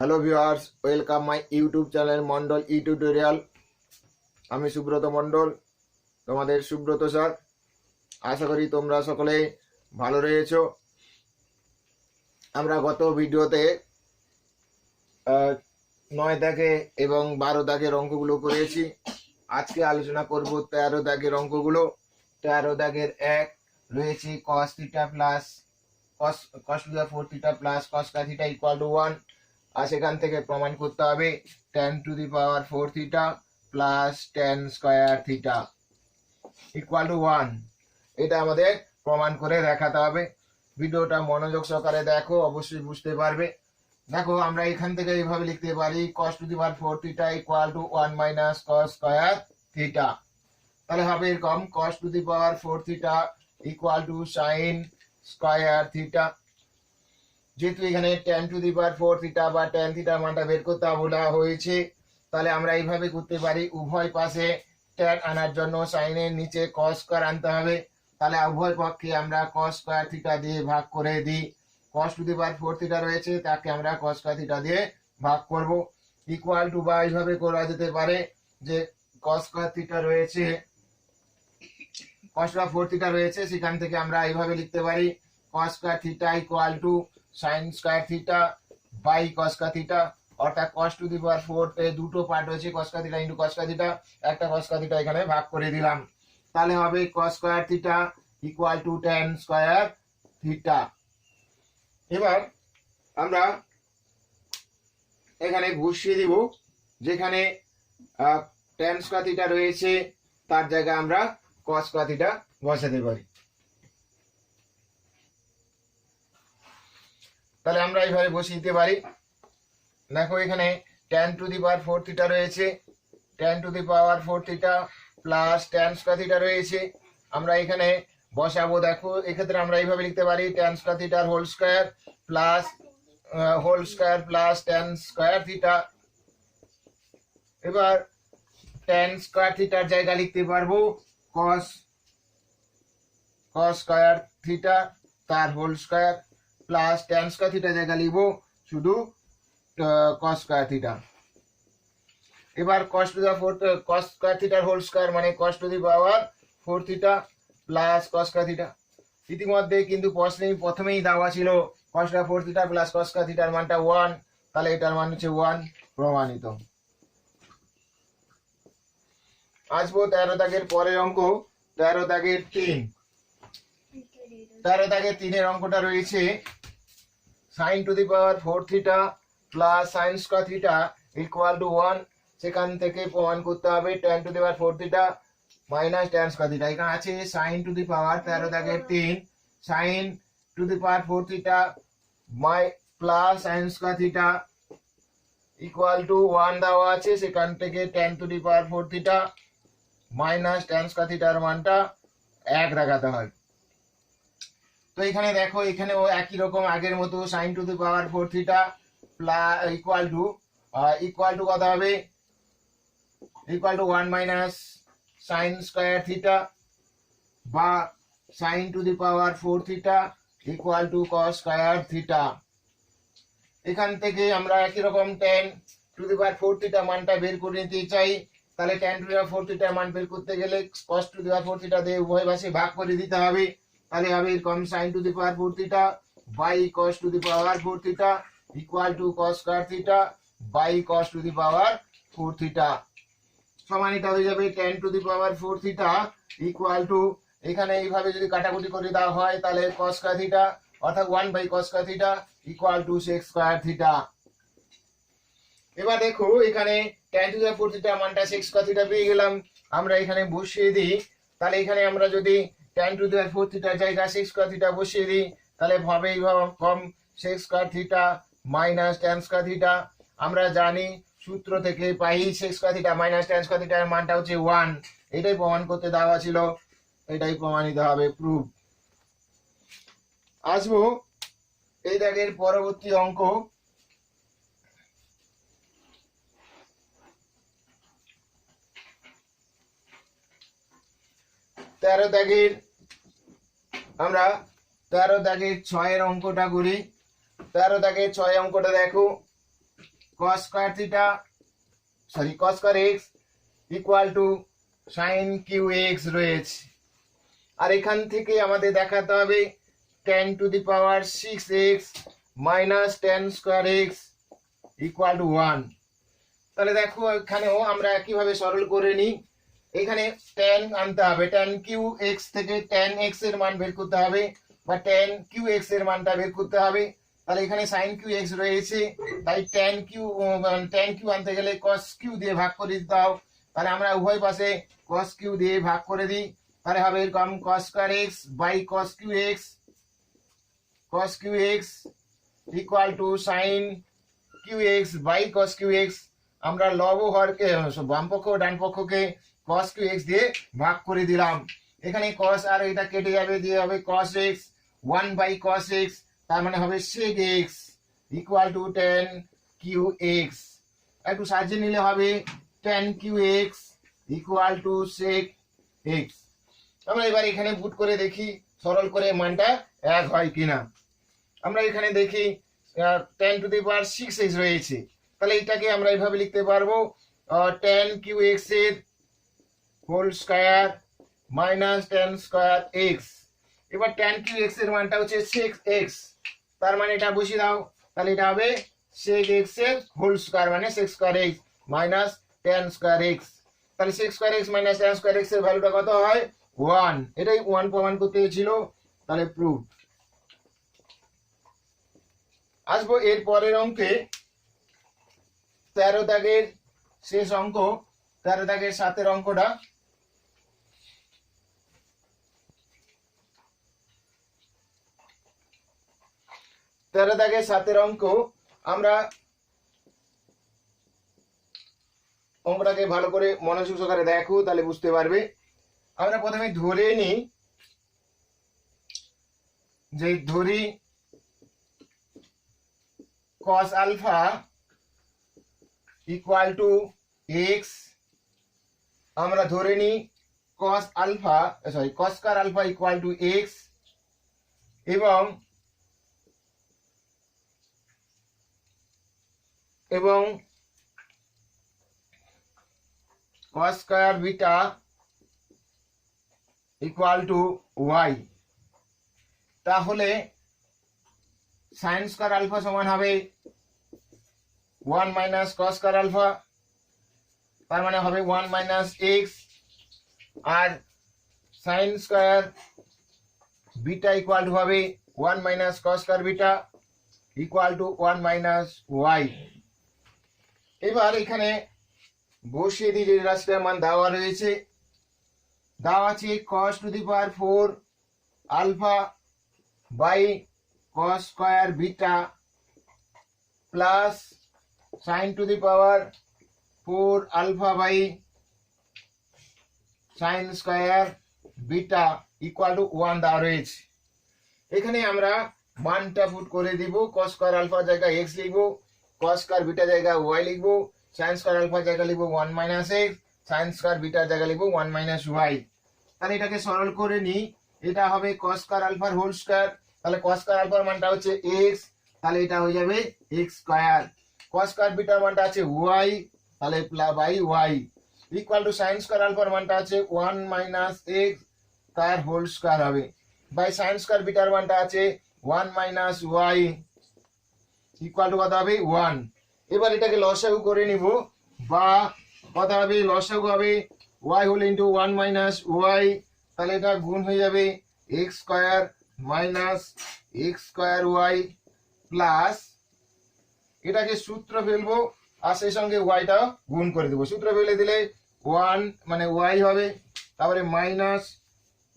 Hello viewers, welcome my YouTube channel Mondal E tutorial. আমি সুব্রত মন্ডল, তোমাদের Subrata sir. আশা করি তোমরা সকলে ভালো রয়েছো। আমরা গত ভিডিওতে 9 দাগে এবং 12 দাগের অঙ্কগুলো করেছি। আজকে আলোচনা করব 13 দাগের অঙ্কগুলো। 13 দাগের 1 রয়েছে cos theta plus cos to the power 4 theta plus cos theta equal to 1। আর সেখান থেকে প্রমাণ করতে হবে tan to the power 4 theta plus tan square theta equal to 1। এটা আমাদের প্রমাণ করে দেখাতে হবে। ভিডিওটা মনোযোগ সহকারে দেখো, অবশ্যই বুঝতে পারবে। দেখো, আমরা এখান থেকে এইভাবে লিখতে পারি cos to the power 4 theta equal to 1 minus cos square theta. তাহলে হবে এরকম cos to the power 4 theta equal to sin square theta. যেহেতু এখানে tan to the power 4 theta বা tan থিটার মানটা বের করতে বলা হয়েছে, তাহলে আমরা এইভাবে করতে পারি, উভয় পাশে tan আনার জন্য sin এর নিচে cos স্কয়ার আনতে হবে। তাহলে উভয় পক্ষে আমরা cos স্কয়ার থিটা দিয়ে ভাগ করে দিই। cos to the power 4 theta রয়েছে, তাকে আমরা cos স্কয়ার থিটা দিয়ে ভাগ করব। ইকুয়াল টু বা এইভাবে করা যেতে পারে যে cos স্কয়ার থিটা রয়েছে, cos 4 থিটা রয়েছে, সেখান থেকে আমরা এইভাবে লিখতে পারি cos square theta equal to sin square theta by cos square theta. অর্থাৎ cos টু দি পাওয়ার 4 এর দুটো পার্ট হয়েছে cos square theta into cos square theta, একটা cos স্কয়ার থিটা এখানে ভাগ করে দিলাম। তাহলে হবে cos square theta equal to tan square theta. এবার আমরা এখানে বসিয়ে দিব, যেখানে tan স্কয়ার থিটা রয়েছে তার জায়গায় আমরা cos স্কয়ার থিটা বসাতে পারি। তাহলে আমরা এইভাবে বসিয়ে দিতে পারি। দেখো, এখানে tan to the power 4 theta রয়েছে, tan to the power 4 theta plus tan square theta রয়েছে, আমরা এখানে বসাবো। দেখো, এক্ষেত্রে আমরা এইভাবে লিখতে পারি tan স্কয়ার থিটার whole square plus tan square theta. এবার tan স্কয়ার থিটার জায়গা লিখতে পারবো cos স্কয়ার থিটা তার whole square plus tan square theta জায়গা লিখবো শুধু cos স্কয়ার থিটা। এবার cos স্কয়ার থিটার হোল স্কয়ার মানে cos to the power 4 theta plus cos square theta. ইতিমধ্যে কিন্তু প্রথমেই দেওয়া ছিল cos 4 theta plus cos square থিটার মানটা 1, তাহলে এটার মান হচ্ছে 1, প্রমাণিত। আসবো 13 দাগের পরের অঙ্ক, 13 দাগের 3। 13 দাগের 3 এর অঙ্কটা রয়েছে sin to the power 4 theta plus sin square theta equal to 1। সেখান থেকে প্রমাণ করতে হবে tan to the power 4 theta minus tan square theta. এখানে আছে sin টু দি পাওয়ার 13 দাগের 3 sin to the power 4 theta plus sin square theta equal to 1 দেওয়া আছে। সেখান থেকে tan to the power 4 theta minus tan square থিটার মানটা 1 দেখাতে হয়। তো এখানে দেখো, এখানেও একই রকম আগের মতো sin to the power 4 theta plus equal to কত হবে, equal to 1 minus sin square theta বা sin to the power 4 theta equal to cos square theta. এখান থেকে আমরা একই রকম tan to the power 4 theta মানটা বের করে নিতে চাই। তাহলে tan টু দি পাওয়ার 4 থিটার মান বের করতে গেলে cos to the power 4 theta দিয়ে উভয় পাশে ভাগ করে দিতে হবে। তাহলে হবে এরকম sin to the power 4 theta by cos to the power 4 theta equal to cos square theta by cos to the power 4 theta. সমান এটা হয়ে যাবে tan to the power 4 theta equal to, এখানে এইভাবে যদি কাটাকুটি করে দেওয়া হয় তাহলে cos স্কয়ার থিটা অর্থাৎ 1 by cos square theta equal to sec square theta. এবার দেখো, এখানে tan to the power 4 theta মানটা sec স্কয়ার থিটা পেয়ে গেলাম। আমরা এখানে বসিয়ে দিই। তাহলে এখানে আমরা যদি tan টু দি পাওয়ার 4 থিটার জায়গায় sec স্কয়ার থিটা বসিয়ে দিই, তাহলে হবে এইভাবে কম sec square theta minus tan square theta. আমরা জানি সূত্র থেকে পাই sec square theta minus tan square থিটার মানটা হচ্ছে 1। এটাই প্রমাণ করতে দেওয়া ছিল, এটাই প্রমাণিত হবে, প্রুফ। আসবো এই দাগের পরবর্তী অঙ্ক, 13 দাগের আমরা 13 দাগের 6 এর অঙ্কটা করি। 13 দাগের 6 অঙ্কটা দেখো, cos square theta cos square x equal to sin qx রয়েছে। আর এখান থেকে আমাদের দেখাতে হবে tan to the power 6x minus tan square x equal to 1। তাহলে দেখো এখানেও আমরা একইভাবে সরল করে নিই। এখানে tan আনতে হবে, tan qx থেকে tan x এর মান বের করতে হবে বা tan qx এর মানটা বের করতে হবে। তাহলে এখানে sin qx রয়েছে, তাই tan q আনতে গেলে cos q দিয়ে ভাগ করে দিতে হবে। তাহলে আমরা উভয় পাশে cos q দিয়ে ভাগ করে দিই। তাহলে হবে এরকম cos square x by cos qx equal to sin qx by cos qx। আমরা লব হরকে বাম পক্ষ ও ডান পক্ষকে cos qx দিয়ে ভাগ করে দিলাম। এখানে cos আর এটা কেটে যাবে, দিয়ে হবে cos x 1 by cos x, তার মানে হবে sec x equal to tan qx। একটু সাজিয়ে নিলে হবে tan qx equal to sec x। আমরা এবার এখানে পুট করে দেখি সরল করে মানটা এক হয় কিনা। আমরা এখানে দেখি tan to the power 6x রয়েছে, তাহলে এটাকে আমরা এইভাবে লিখতে পারবো tan qx এর whole square minus tan square x। এবার tan qx এর মানটা হচ্ছে sec x, তার মানে এটা বসিয়ে দাও। তাহলে এটা হবে sec x এর হোল স্কয়ার মানে sec square x minus tan square x। তাহলে sec square x minus tan square x এর ভ্যালুটা কত হয় 1। এটাই 1 প্রমাণ করতে ছিল, তাহলে প্রুফ। আসবো এর পরের অঙ্কে 13 দাগের শেষ অঙ্ক, 13 দাগের 7 অঙ্কটা। 13 দাগের 7 অঙ্ক, আমরা অঙ্কটাকে ভালো করে মনোযোগ সহকারে দেখো, তাহলে বুঝতে পারবে। আমরা প্রথমে ধরে নিই যে ধরি cos alpha equal to x। আমরা ধরে নিই cos square alpha equal to x এবং cos square beta equal to y। তাহলে sin square alpha সমান হবে 1 minus cos square alpha, তার মানে হবে 1 minus x, R sin square beta equal to হবে 1 minus cos square beta equal to 1 minus y। এবার এখানে বসিয়ে দিই যে রাশিটার মান দেওয়া রয়েছে, দেওয়া আছে cos to the power 4 alpha by cos square beta plus sin to the power 4 alpha by sin square beta equal to 1 দেওয়া রয়েছে। এখানে আমরা মানটা পুট করে দিব, cos square alpha জায়গায় x লিখবো, cos square beta জায়গায় y লিখবো, sin square alpha জায়গায় লিখবো 1 minus x, sin square beta জায়গায় লিখবো 1 minus y। তাহলে এটাকে সরল করে নিই, এটা হবে cos square alpha whole square. তাহলে cos square alpha মানটা হচ্ছে x, তাহলে এটা হয়ে যাবে x square. cos square beta মানটা আছে y, তাহলে by y equal to sin square alpha মানটা আছে 1 minus x তার হোল স্কয়ার হবে বাই sin square beta মানটা আছে 1 minus y ইকুয়াল টু কত হবে 1। এবার এটাকে লসাগু করে নিব, বা কত হবে লসাগু হবে y whole into 1 minus y, তাহলে এটা গুণ হয়ে যাবে x square minus x square y plus এটাকে সূত্র ফেলবো আর সেই সঙ্গে ওয়াইটা গুণ করে দেবো। সূত্র ফেলে দিলে 1 মানে y হবে, তারপরে মাইনাস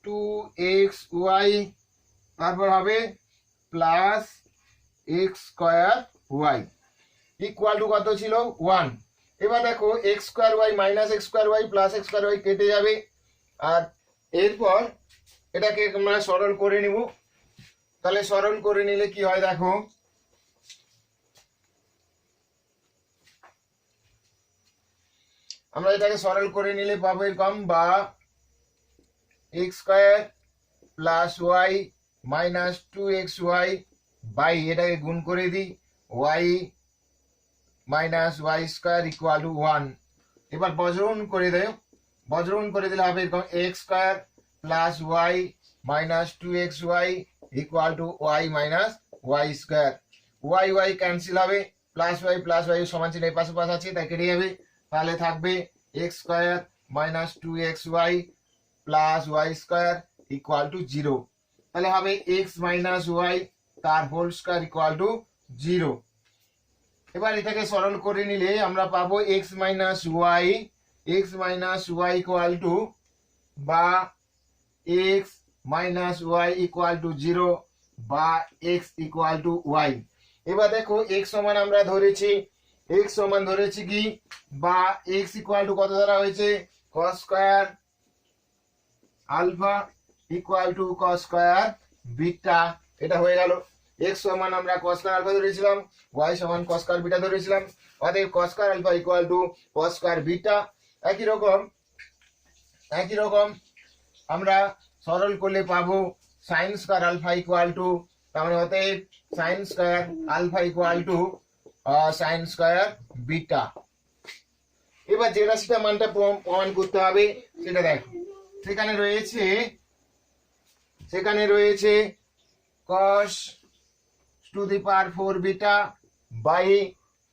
2xy, তারপর হবে plus x square y equal two কত ছিল 1। এবার দেখো x square y minus x square y plus x square y কেটে যাবে, আর এরপর এটাকে আমরা সরল করে নিব। তাহলে সরল করে নিলে কি হয় দেখো, আমরা এটাকে সরল করে নিলে পাবো এরকম, বা x square plus y minus 2xy by এটাকে গুণ করে দিই y minus y square equal to 1। এবার বজ্রগুণ করে দেয়, বজ্রগুণ করে দিলে হবে এরকম x square plus y minus 2xy equal to y minus y square. Y y cancel হবে, প্লাস ওয়াই সমান চিহ্ন এই পাশে পাশে আছে তাই কেটে যাবে, তাহলে থাকবে x square minus 2xy plus y square equal to 0। তাহলে হবে এক্স মাইনাস ওয়াই তার হোল স্কোয়ার ইকুয়াল টু 0। এবার এটাকে সরল করে নিলে আমরা পাবো x minus y equal to বা x minus y equal to 0 বা এক্স ইকুয়াল টু ওয়াই। এবার দেখো এক্স সমান আমরা ধরেছি, এক্স সমান ধরেছি কি বা এক্স ইকুয়াল টু কত ধরা হয়েছে cos square alpha equal to cos square beta. এটা হয়ে গেল। এক্স সমান আমরা কস স্কয়ার আলফা ধরেছিলাম, ওয়াই সমান কস স্কয়ার বিটা ধরেছিলাম, অতএব cos square alpha equal to cos square beta. একই রকম আমরা সরল করলে পাবো sine square alpha equal to, তার মানে অতএব sine square alpha equal to sine square beta. এবার যে রাশিটা মানটা প্রমাণ করতে হবে সেটা দেখো, সেখানে রয়েছে cos to the power 4 beta by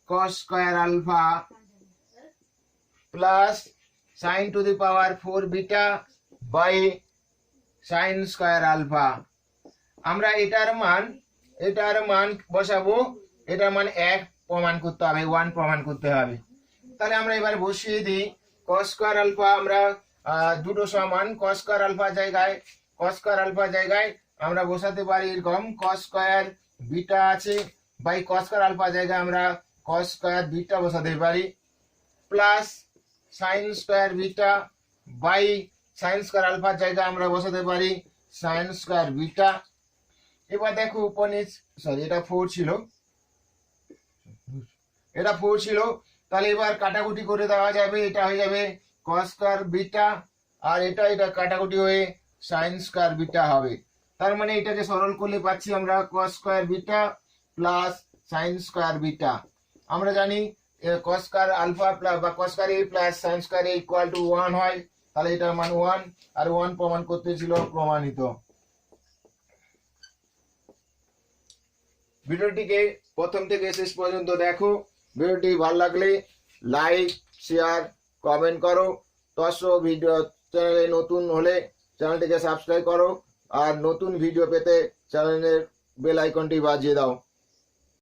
cos square alpha plus sin to the power 4 beta by sin square alpha. আমরা এটার মান বসাবো, এটার মান 1 প্রমাণ করতে হবে, 1 প্রমাণ করতে হবে। তাহলে আমরা এবার বসিয়ে দিই cos স্কয়ার আলফা, আমরা দুটো সমান cos স্কয়ার আলফা জায়গায় আমরা বসাতে পারি এরকম cos স্কয়ার বিটা আছে বাই cos স্কয়ার আলফা জায়গায় আমরা cos স্কয়ার বিটা বসাতে পারি plus sin square beta by sin square alpha জায়গায় আমরা বসাতে পারি sin স্কয়ার বিটা। এবার দেখো উপনিচ এটা 4 ছিল, তাহলে এবার কাটাকুটি করে দেওয়া যাবে, এটা হয়ে যাবে cos স্কয়ার বিটা আর এটা কাটাকুটি হয়ে sin স্কয়ার বিটা হবে। তার মানে এটাকে সরল করলে পাচ্ছি আমরা cos square beta plus sin square beta. আমরা জানি cos স্কয়ার আলফা বা cos square a plus sin square a equal to 1 হয়, তাহলে এটার মান 1 আর 1 প্রমাণ করতে ছিল প্রমাণিত। ভিডিওটিকে প্রথম থেকে শেষ পর্যন্ত দেখো, ভিডিওটি ভালো লাগলে লাইক শেয়ার কমেন্ট করো, ভিডিও চ্যানেলে নতুন হলে চ্যানেলটিকে সাবস্ক্রাইব করো আর নতুন ভিডিও পেতে চ্যানেলের বেল আইকনটি বাজিয়ে দাও।